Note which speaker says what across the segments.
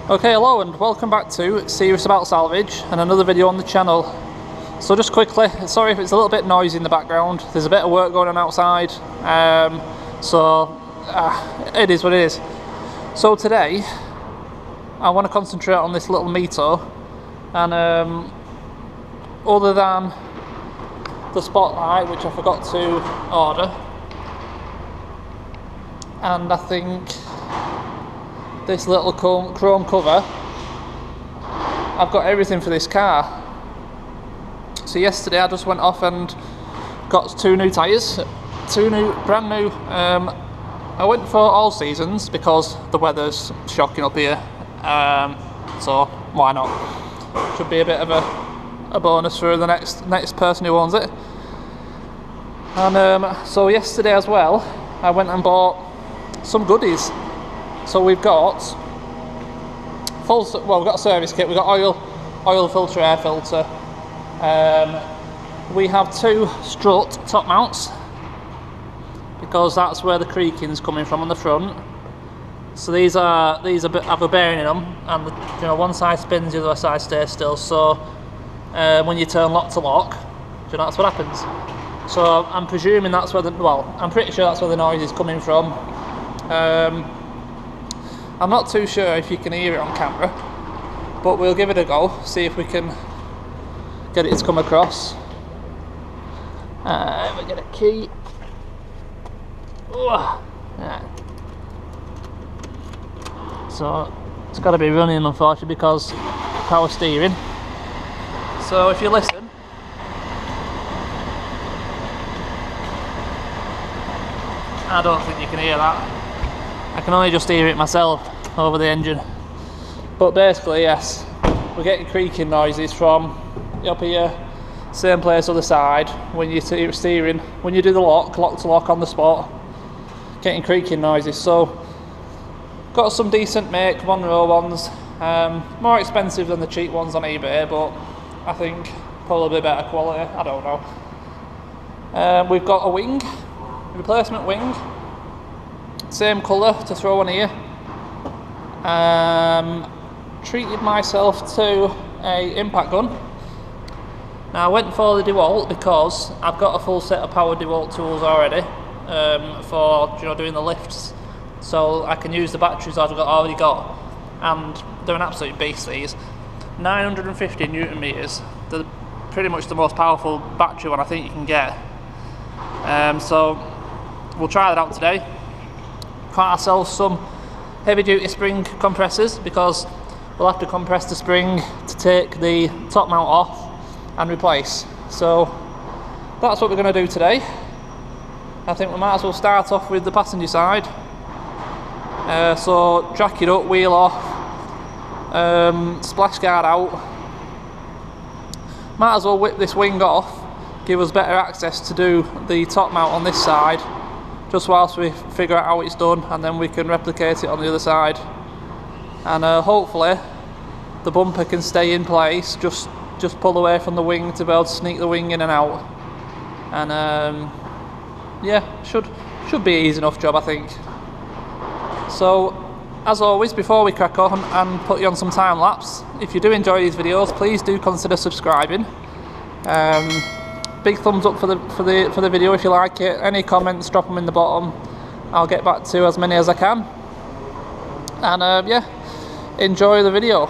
Speaker 1: Okay, hello and welcome back to Serious About Salvage and another video on the channel. So just quickly, sorry if it's a little bit noisy in the background, there's a bit of work going on outside, it is what it is. So today, I want to concentrate on this little Mito, and other than the spotlight, which I forgot to order, and I think this little chrome cover, I've got everything for this car. So yesterday I just went off and got two new tyres, brand new. I went for all seasons because the weather's shocking up here, so why not? Should be a bit of a bonus for the next person who owns it. And so yesterday as well, I went and bought some goodies. So we've got we've got a service kit, we've got oil filter, air filter. We have two strut top mounts because that's where the creaking's coming from on the front. So these have a bearing in them, and one side spins, the other side stays still. So when you turn lock to lock, that's what happens. So I'm presuming that's where I'm pretty sure that's where the noise is coming from. I'm not too sure if you can hear it on camera, but we'll give it a go, see if we can get it to come across. We get a key. Yeah. So it's got to be running, unfortunately, because power steering. So if you listen, I don't think you can hear that. I can only just hear it myself over the engine. But basically, yes, we're getting creaking noises from up here, same place other side. When you're steering, when you do the lock to lock on the spot, getting creaking noises. So got some decent make Monroe ones, more expensive than the cheap ones on eBay, but I think probably better quality. I don't know. We've got a wing, replacement wing. Same colour to throw on here. Treated myself to a impact gun. Now I went for the DeWalt because I've got a full set of power DeWalt tools already for doing the lifts, so I can use the batteries I've already got, and they're an absolute beast. These 950 Newton meters. They're pretty much the most powerful battery one I think you can get. So we'll try that out today. Got ourselves some heavy duty spring compressors because we'll have to compress the spring to take the top mount off and replace. So that's what we're going to do today. I think we might as well start off with the passenger side. So jack it up, wheel off, splash guard out. Might as well whip this wing off, give us better access to do the top mount on this side, just whilst we figure out how it's done, and then we can replicate it on the other side. And hopefully the bumper can stay in place, just pull away from the wing to be able to sneak the wing in and out. And yeah, should be an easy enough job, I think. So as always, before we crack on and put you on some time lapse, if you do enjoy these videos, please do consider subscribing. Big thumbs up for the video if you like it. Any comments, drop them in the bottom. I'll get back to as many as I can. And yeah, enjoy the video.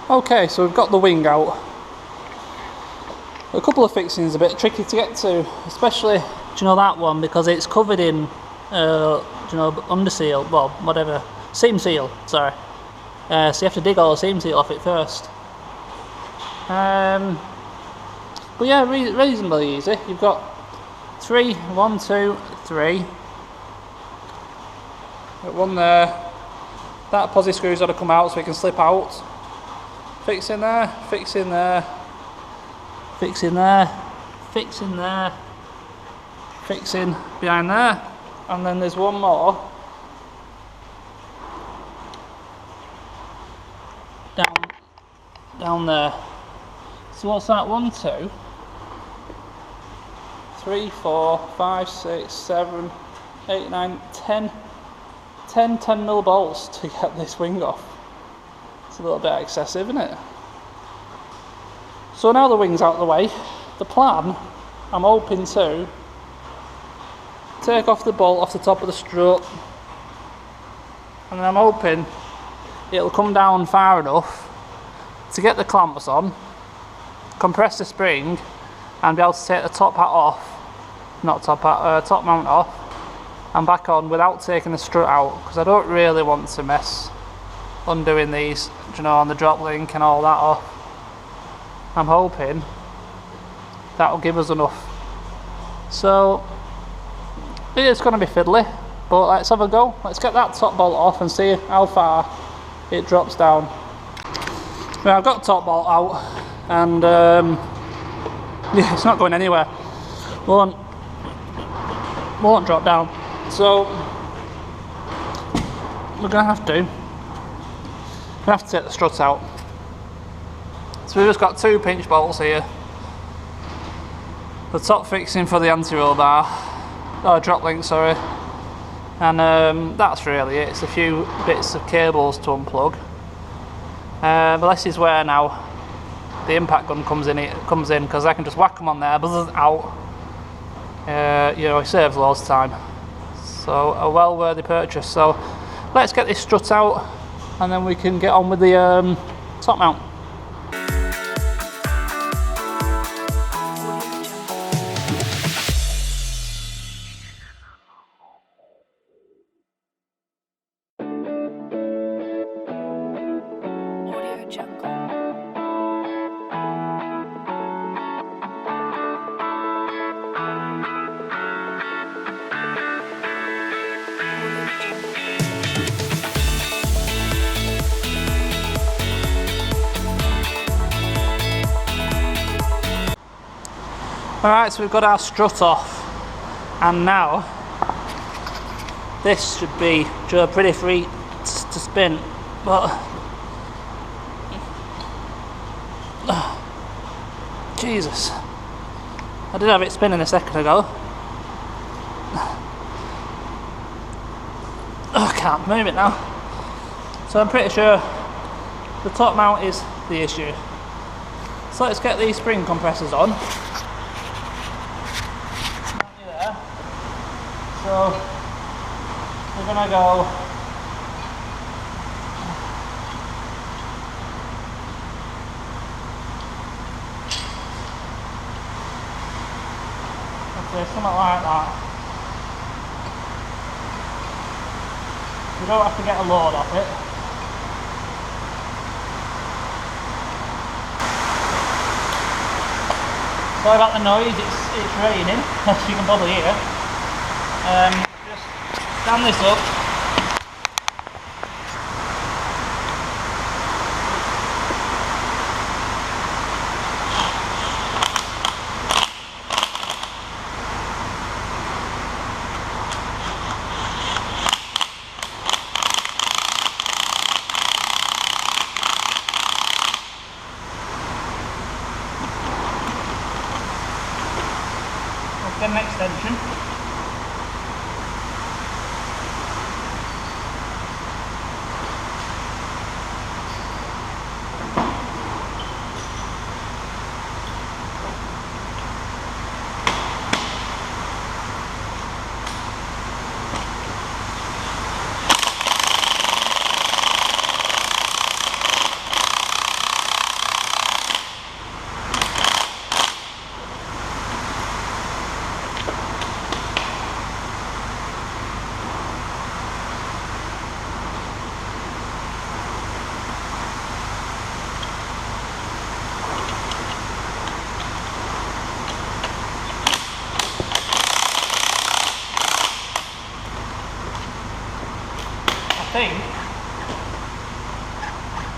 Speaker 1: Okay, so we've got the wing out. A couple of fixings a bit tricky to get to, especially, do you know, that one, because it's covered in, do you know, under seal, well, whatever, seam seal, sorry. So you have to dig all the seam seal off it first. But yeah, reasonably easy. You've got 3, 1, 2, 3. Got one there. That posi screw's got to come out so it can slip out. Fix in there, fix in there, fix in there, fix in there, fix in behind there, and then there's one more down there. So what's that? 1, 2, 3, 4, 5, 6, 7, 8, 9, 10 10mm bolts to get this wing off. It's a little bit excessive, isn't it? So now the wing's out of the way, the plan, I'm hoping to take off the bolt off the top of the strut, and then I'm hoping it'll come down far enough to get the clamps on, compress the spring, and be able to take the top hat off, not top hat, top mount off, and back on without taking the strut out, because I don't really want to mess undoing these, you know, on the drop link and all that off. I'm hoping that'll give us enough. So it's going to be fiddly, but let's have a go. Let's get that top bolt off and see how far it drops down. Now I've got top bolt out, and yeah, it's not going anywhere. Won't drop down. So we're gonna have to take the strut out. So we've just got 2 pinch bolts here. The top fixing for the anti-roll bar, or drop link, sorry. And that's really it. It's a few bits of cables to unplug. But this is where now the impact gun comes in because I can just whack them on there, buzz out. You know, it saves loads of time. So a well-worthy purchase. So let's get this strut out, and then we can get on with the top mount. Alright, so we've got our strut off, and now this should be pretty free to spin, but Jesus, I did have it spinning a second ago. I can't move it now, so I'm pretty sure the top mount is the issue. So let's get these spring compressors on. So we're gonna go something like that. You don't have to get a load off it. Sorry about the noise, it's raining, as you can probably hear. Just stand this up. Let's get an extension. think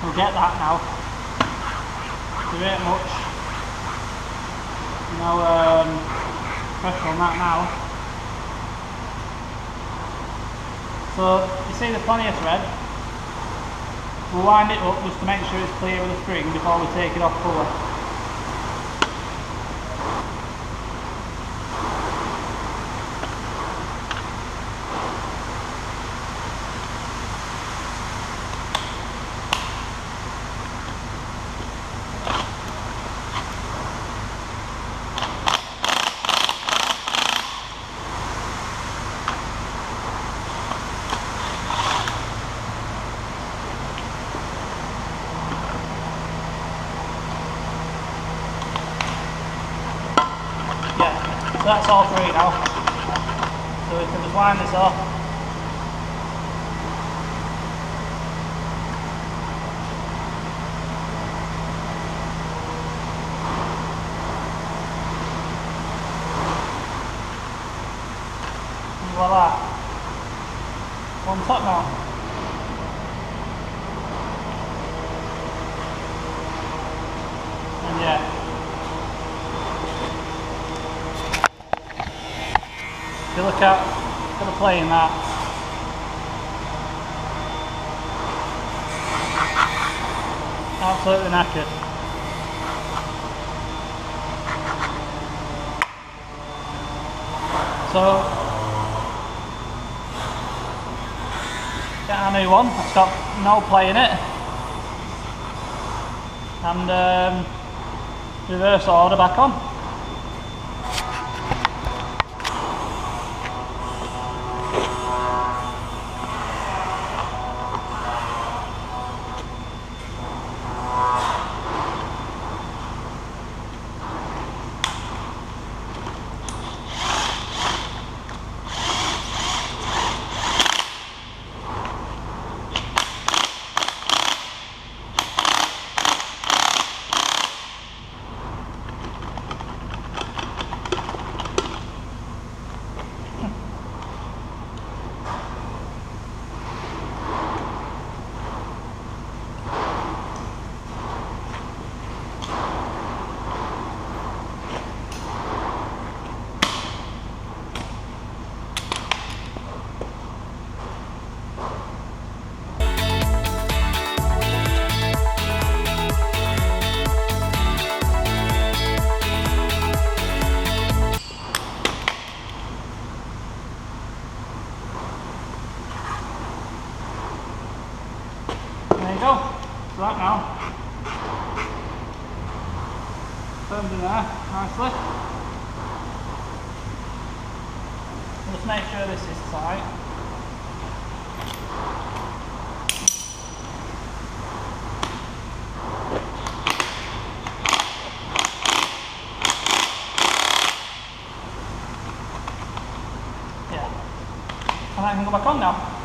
Speaker 1: we'll get that now. There ain't much, pressure on that now. So you see there's plenty of thread. We'll wind it up just to make sure it's clear of the string before we take it off fully. So that's all three now, so we can just wind this off. And voila, on top now. And yeah. If you look at the play in that, absolutely knackered. So, get a new one, it's got no play in it, and reverse order back on. There you go, so that now firmed in there nicely. Just make sure this is tight. Yeah, and I can go back on now.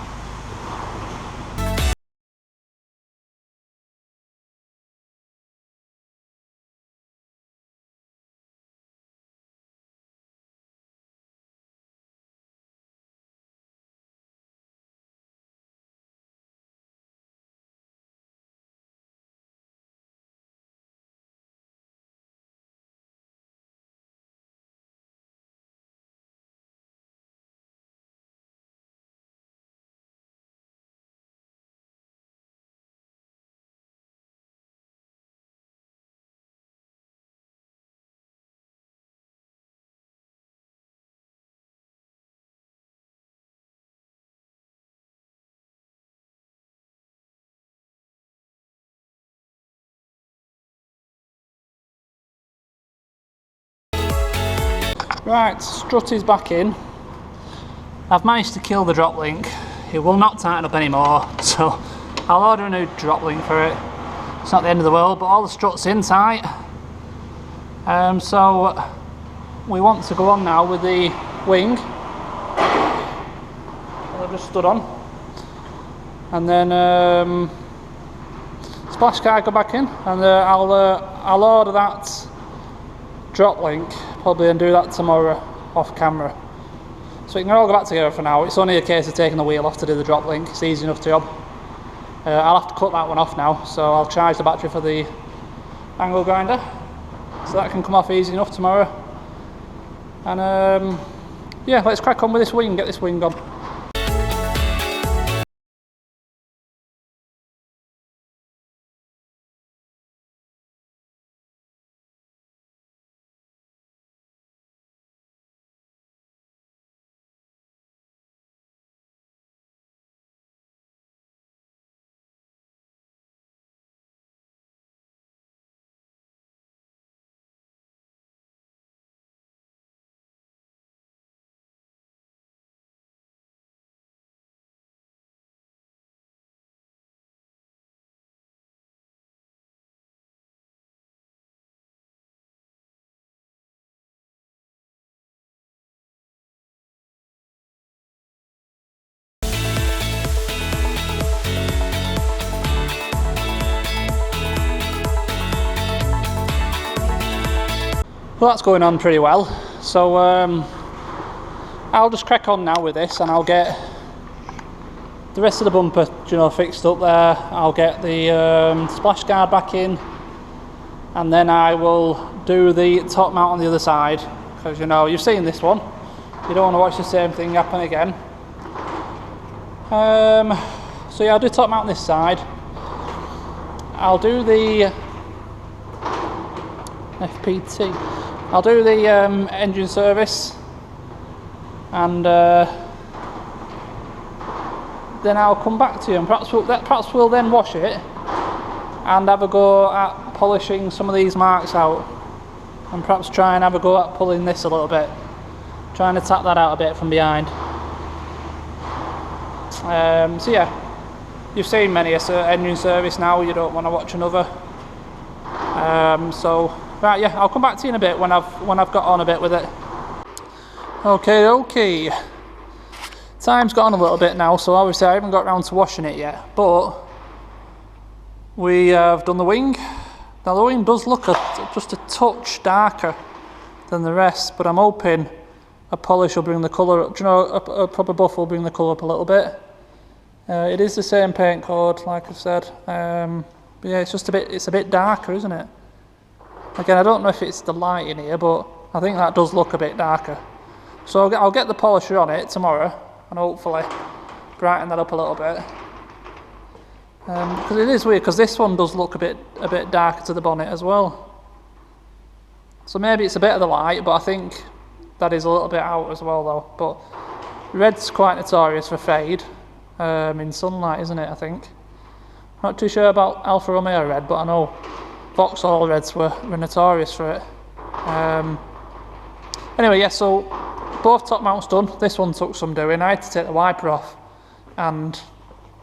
Speaker 1: Right, strut is back in. I've managed to kill the drop link. It will not tighten up anymore, so I'll order a new drop link for it. It's not the end of the world, but all the strut's in tight. So we want to go on now with the wing. I've just stood on. And then splash guide go back in, and I'll order that drop link probably and do that tomorrow off camera. So it can all go back together for now. It's only a case of taking the wheel off to do the drop link. It's easy enough job. I'll have to cut that one off now, so I'll charge the battery for the angle grinder. So that can come off easy enough tomorrow. And yeah, let's crack on with this wing, get this wing on. Well, that's going on pretty well. So I'll just crack on now with this, and I'll get the rest of the bumper, you know, fixed up there. I'll get the splash guard back in, and then I will do the top mount on the other side, because you know, you've seen this one, you don't want to watch the same thing happen again. So yeah, I'll do top mount this side. I'll do the FPT. I'll do the engine service, and then I'll come back to you, and perhaps we'll then wash it and have a go at polishing some of these marks out, and perhaps try and have a go at pulling this a little bit, trying to tap that out a bit from behind. So yeah, you've seen many a engine service now, you don't want to watch another. So right, yeah, I'll come back to you in a bit when I've got on a bit with it. Okay. Time's got on a little bit now, so obviously I haven't got around to washing it yet, but we have done the wing. Now the wing does look just a touch darker than the rest, but I'm hoping a polish will bring the colour up. Do you know, a proper buff will bring the colour up a little bit. It is the same paint code, like I've said. But yeah, it's a bit darker, isn't it? Again, I don't know if it's the light in here, but I think that does look a bit darker. So I'll get the polisher on it tomorrow, and hopefully brighten that up a little bit. Because it is weird, because this one does look a bit darker to the bonnet as well. So maybe it's a bit of the light, but I think that is a little bit out as well though. But red's quite notorious for fade in sunlight, isn't it, I think? Not too sure about Alfa Romeo red, but I know Vauxhall reds were notorious for it. Anyway, yeah, so both top mounts done. This one took some doing. I had to take the wiper off, and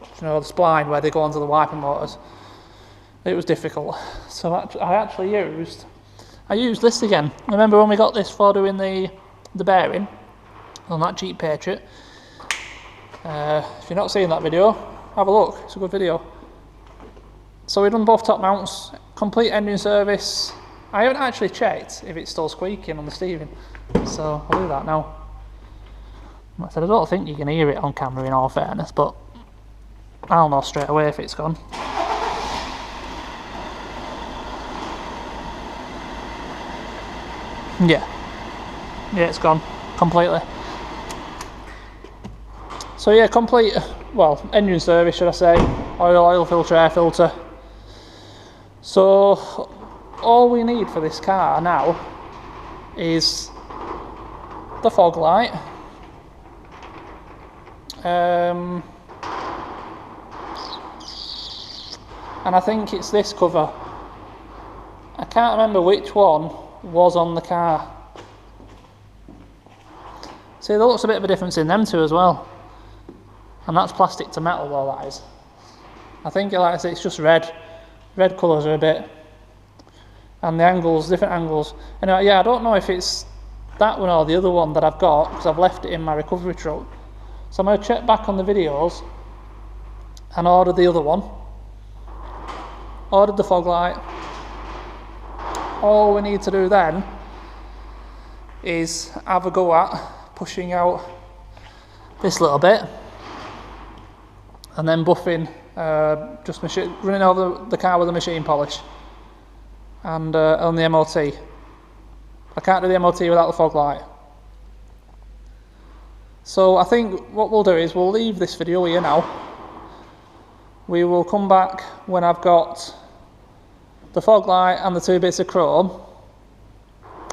Speaker 1: you know, the spline where they go onto the wiper motors, it was difficult. So I used this again. Remember when we got this for doing the bearing on that Jeep Patriot? If you're not seeing that video, have a look, it's a good video. So we've done both top mounts, complete engine service. I haven't actually checked if it's still squeaking on the steering, so I'll do that now. Like I said, I don't think you can hear it on camera in all fairness, but I'll know straight away if it's gone. Yeah, it's gone completely. So yeah, complete, well, engine service should I say, oil filter, air filter. So all we need for this car now is the fog light, and I think it's this cover. I can't remember which one was on the car. See, there looks a bit of a difference in them two as well, and that's plastic to metal though, that is. I think, like I say, it's just red colours are a bit, and the angles, different angles. Anyway, yeah, I don't know if it's that one or the other one that I've got, because I've left it in my recovery truck. So I'm going to check back on the videos and order the other one. Ordered the fog light. All we need to do then is have a go at pushing out this little bit, and then buffing, just running over the car with a machine polish, and on the MOT. I can't do the MOT without the fog light. So I think what we'll do is we'll leave this video here now. We will come back when I've got the fog light and the 2 bits of chrome,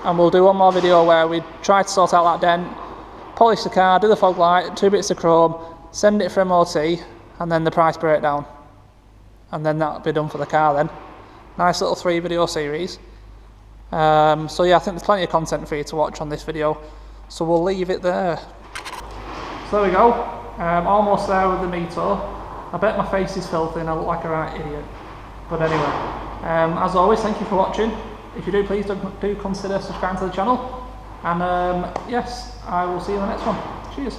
Speaker 1: and we'll do one more video where we try to sort out that dent, polish the car, do the fog light, 2 bits of chrome, send it for MOT, and then the price breakdown, and then that'll be done for the car then. Nice little 3 video series. So yeah, I think there's plenty of content for you to watch on this video, so we'll leave it there. So there we go, almost there with the Mito. I bet my face is filthy and I look like a right idiot, but anyway, as always, thank you for watching. If you do, please do consider subscribing to the channel, and yes, I will see you in the next one. Cheers.